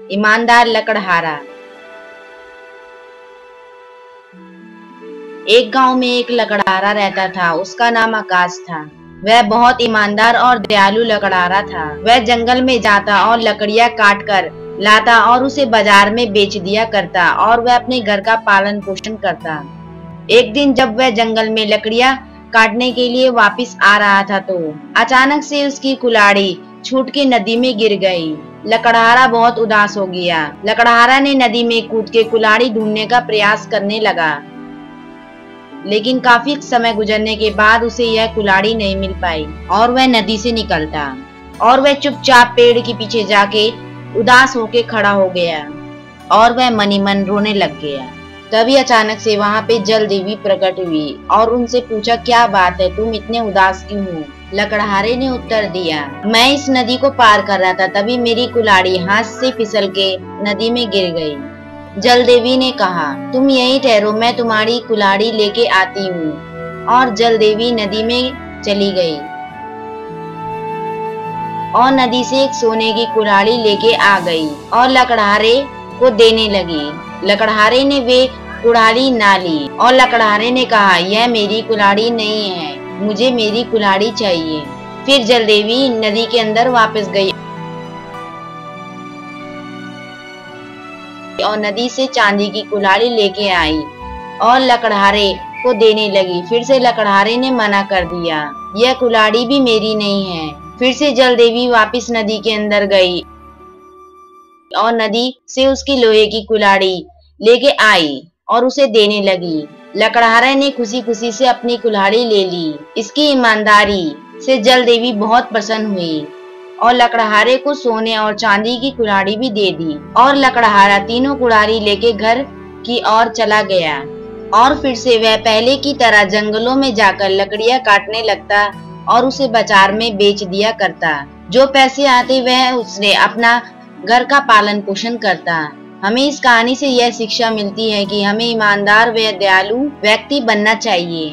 ईमानदार लकड़हारा। एक गांव में एक लकड़हारा रहता था। उसका नाम आकाश था। वह बहुत ईमानदार और दयालु लकड़हारा था। वह जंगल में जाता और लकड़ियां काट कर लाता और उसे बाजार में बेच दिया करता और वह अपने घर का पालन पोषण करता। एक दिन जब वह जंगल में लकड़ियां काटने के लिए वापस आ रहा था तो अचानक से उसकी कुल्हाड़ी छूट के नदी में गिर गई। लकड़हारा बहुत उदास हो गया। लकड़हारा ने नदी में कूद के कुल्हाड़ी ढूंढने का प्रयास करने लगा, लेकिन काफी समय गुजरने के बाद उसे यह कुल्हाड़ी नहीं मिल पाई और वह नदी से निकलता और वह चुपचाप पेड़ के पीछे जाके उदास होके खड़ा हो गया और वह मन ही मन रोने लग गया। तभी अचानक से वहां पे जल देवी प्रकट हुई और उनसे पूछा, क्या बात है, तुम इतने उदास क्यों हो? लकड़हारे ने उत्तर दिया, मैं इस नदी को पार कर रहा था, तभी मेरी कुल्हाड़ी हाथ से फिसल के नदी में गिर गई। जल देवी ने कहा, तुम यहीं ठहरो, मैं तुम्हारी कुल्हाड़ी लेके आती हूँ। और जल देवी नदी में चली गई और नदी से एक सोने की कुल्हाड़ी लेके आ गई और लकड़हारे को देने लगी। लकड़हारे ने वे कुल्हाड़ी ना ली और लकड़हारे ने कहा, यह मेरी कुल्हाड़ी नहीं है, मुझे मेरी कुल्हाड़ी चाहिए। फिर जल देवी नदी के अंदर वापस गई और नदी से चांदी की कुल्हाड़ी लेके आई और लकड़हारे को देने लगी। फिर से लकड़हारे ने मना कर दिया, यह कुल्हाड़ी भी मेरी नहीं है। फिर से जल देवी वापस नदी के अंदर गई और नदी से उसकी लोहे की कुल्हाड़ी लेके आई और उसे देने लगी। लकड़हारे ने खुशी खुशी से अपनी कुल्हाड़ी ले ली। इसकी ईमानदारी से जल देवी बहुत प्रसन्न हुई और लकड़हारे को सोने और चांदी की कुल्हाड़ी भी दे दी और लकड़हारा तीनों कुल्हाड़ी लेके घर की ओर चला गया और फिर से वह पहले की तरह जंगलों में जाकर लकड़ियां काटने लगता और उसे बाजार में बेच दिया करता। जो पैसे आते वह उसने अपना घर का पालन पोषण करता। हमें इस कहानी से यह शिक्षा मिलती है कि हमें ईमानदार व दयालु व्यक्ति बनना चाहिए।